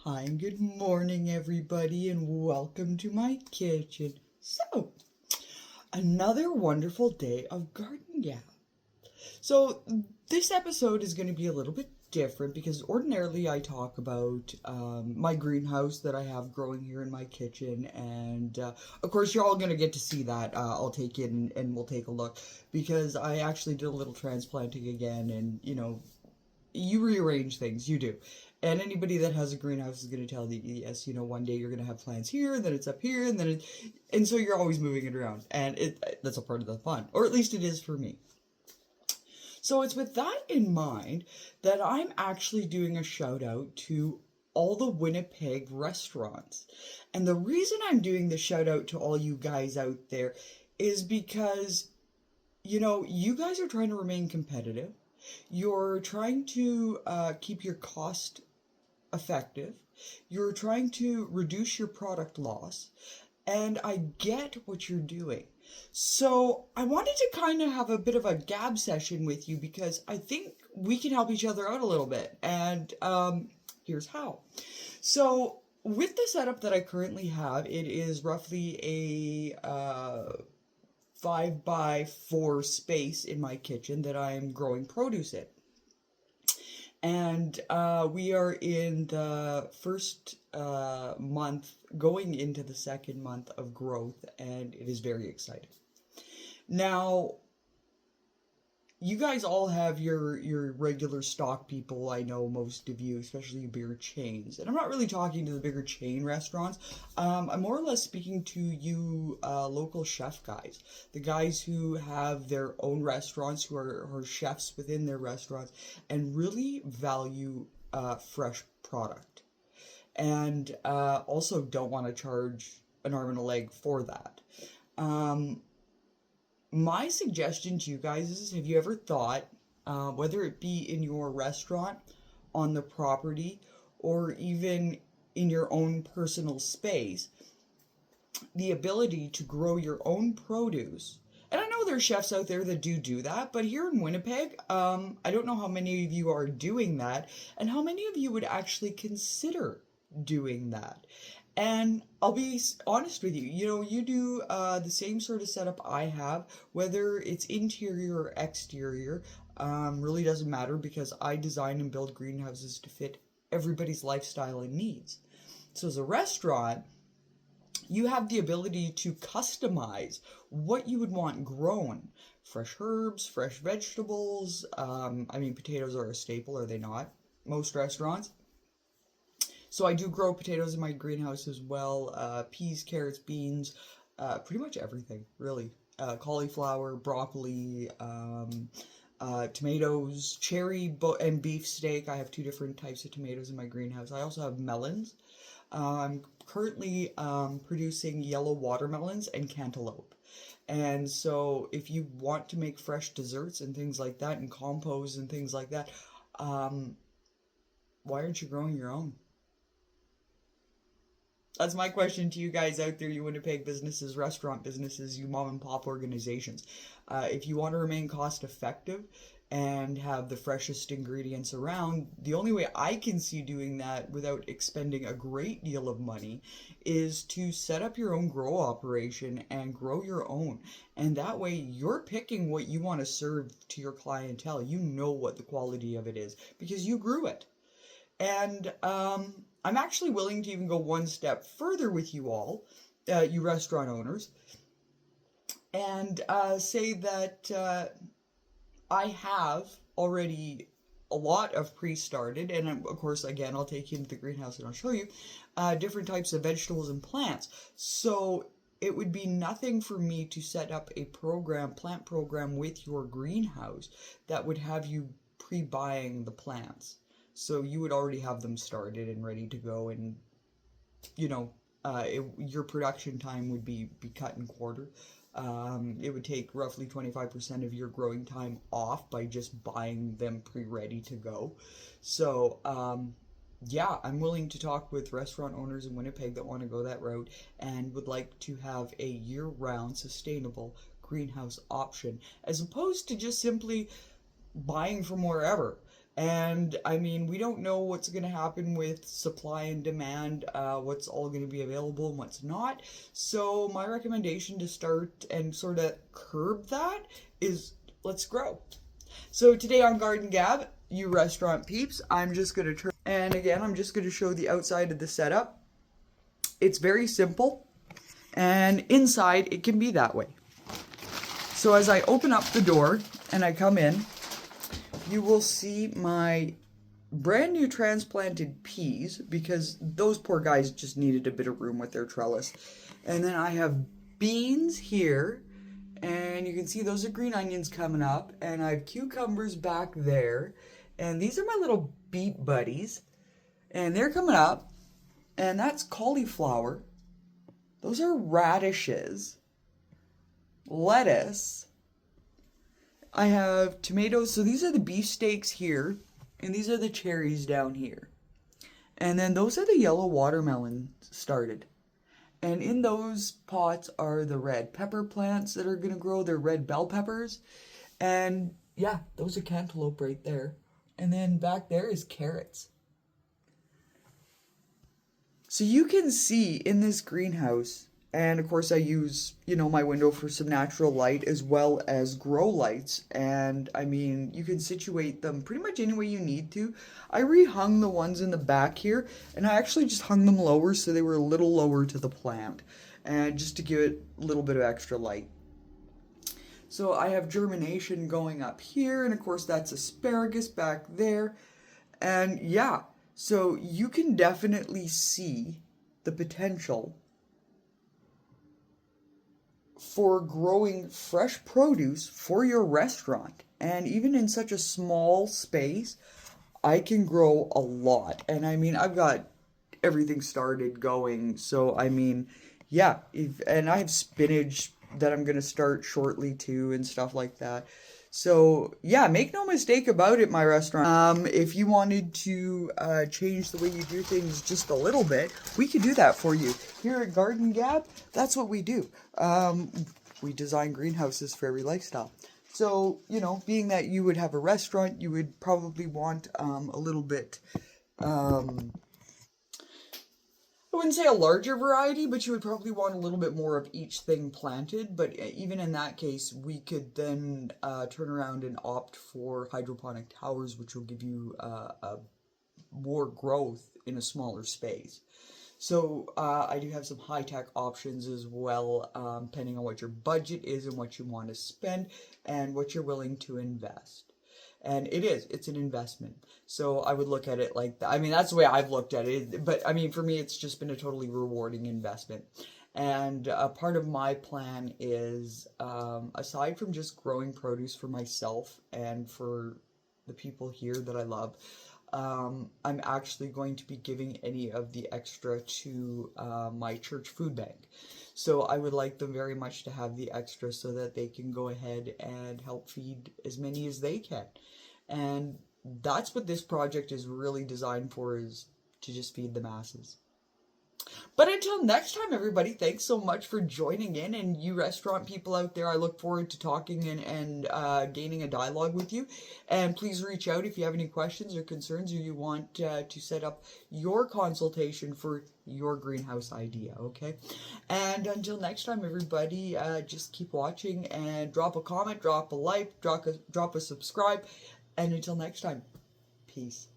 Hi and good morning, everybody, and welcome to my kitchen. So, another wonderful day of garden gal. So, this episode is going to be a little bit different because ordinarily I talk about my greenhouse that I have growing here in my kitchen, and of course, you're all going to get to see that. I'll take it and we'll take a look because I actually did a little transplanting again, and you rearrange things, you do. And anybody that has a greenhouse is going to tell you, yes, one day you're going to have plants here, and then it's up here, and so you're always moving it around. And that's a part of the fun, or at least it is for me. So it's with that in mind that I'm actually doing a shout out to all the Winnipeg restaurants. And the reason I'm doing the shout out to all you guys out there is because, you guys are trying to remain competitive. You're trying to keep your cost effective. You're trying to reduce your product loss. And I get what you're doing. So I wanted to kind of have a bit of a gab session with you because I think we can help each other out a little bit. And here's how. So with the setup that I currently have, it is roughly a 5x4 space in my kitchen that I'm growing produce in. And we are in the first month, going into the second month of growth, and it is very exciting. Now, you guys all have your regular stock people. I know most of you, especially bigger chains. And I'm not really talking to the bigger chain restaurants. I'm more or less speaking to you local chef guys. The guys who have their own restaurants, who are chefs within their restaurants, and really value fresh product. And also don't want to charge an arm and a leg for that. My suggestion to you guys is, have you ever thought, whether it be in your restaurant, on the property, or even in your own personal space, the ability to grow your own produce? And I know there are chefs out there that do that, but here in Winnipeg, I don't know how many of you are doing that, and how many of you would actually consider doing that. And I'll be honest with you, you do the same sort of setup I have, whether it's interior or exterior, really doesn't matter because I design and build greenhouses to fit everybody's lifestyle and needs. So as a restaurant, you have the ability to customize what you would want grown. Fresh herbs, fresh vegetables. Potatoes are a staple, are they not? Most restaurants. So I do grow potatoes in my greenhouse as well, peas, carrots, beans, pretty much everything, really. Cauliflower, broccoli, tomatoes, cherry and beef steak. I have 2 different types of tomatoes in my greenhouse. I also have melons. I'm currently producing yellow watermelons and cantaloupe. And so if you want to make fresh desserts and things like that, and compost and things like that, why aren't you growing your own? That's my question to you guys out there, you Winnipeg businesses, restaurant businesses, you mom and pop organizations. If you want to remain cost effective and have the freshest ingredients around, the only way I can see doing that without expending a great deal of money is to set up your own grow operation and grow your own. And that way you're picking what you want to serve to your clientele. You know what the quality of it is because you grew it. And I'm actually willing to even go one step further with you all, you restaurant owners, and say that I have already a lot of pre-started, and of course, again, I'll take you into the greenhouse and I'll show you different types of vegetables and plants. So it would be nothing for me to set up a plant program with your greenhouse that would have you pre-buying the plants. So you would already have them started and ready to go, and your production time would be cut in quarter. It would take roughly 25% of your growing time off by just buying them pre-ready to go. So I'm willing to talk with restaurant owners in Winnipeg that want to go that route and would like to have a year-round sustainable greenhouse option, as opposed to just simply buying from wherever. And I mean, we don't know what's going to happen with supply and demand, what's all going to be available and what's not. So my recommendation to start and sort of curb that is let's grow. So today on Garden Gab, you restaurant peeps, I'm just going to turn, and again, I'm just going to show the outside of the setup. It's very simple, and inside it can be that way. So as I open up the door and I come in, you will see my brand new transplanted peas, because those poor guys just needed a bit of room with their trellis. And then I have beans here, and you can see those are green onions coming up, and I have cucumbers back there, and these are my little beet buddies, and they're coming up, and that's cauliflower. Those are radishes, lettuce. I have tomatoes, so these are the beefsteaks here, and these are the cherries down here. And then those are the yellow watermelons started. And in those pots are the red pepper plants that are going to grow. They're red bell peppers. And yeah, those are cantaloupe right there. And then back there is carrots. So you can see in this greenhouse, and of course I use, my window for some natural light as well as grow lights. And I mean, you can situate them pretty much any way you need to. I rehung the ones in the back here, and I actually just hung them lower so they were a little lower to the plant, and just to give it a little bit of extra light. So I have germination going up here, and of course that's asparagus back there. And yeah, so you can definitely see the potential for growing fresh produce for your restaurant. And even in such a small space, I can grow a lot. And I mean, I've got everything started going. So I mean, yeah, and I have spinach that I'm going to start shortly too and stuff like that. So yeah, make no mistake about it, my restaurant. If you wanted to change the way you do things just a little bit, we could do that for you. Here at Garden Gab, that's what we do. We design greenhouses for every lifestyle. So, being that you would have a restaurant, you would probably want a little bit, I wouldn't say a larger variety, but you would probably want a little bit more of each thing planted. But even in that case, we could then turn around and opt for hydroponic towers, which will give you more growth in a smaller space. So I do have some high-tech options as well, depending on what your budget is and what you want to spend and what you're willing to invest. And it's an investment. So I would look at it like that. I mean, that's the way I've looked at it. But I mean, for me, it's just been a totally rewarding investment. And part of my plan is, aside from just growing produce for myself and for the people here that I love, I'm actually going to be giving any of the extra to my church food bank. So I would like them very much to have the extra so that they can go ahead and help feed as many as they can. And that's what this project is really designed for, is to just feed the masses. But until next time, everybody, thanks so much for joining in. And you restaurant people out there, I look forward to talking and gaining a dialogue with you. And please reach out if you have any questions or concerns, or you want to set up your consultation for your greenhouse idea, okay? And until next time, everybody, just keep watching and drop a comment, drop a like, drop a subscribe. And until next time, peace.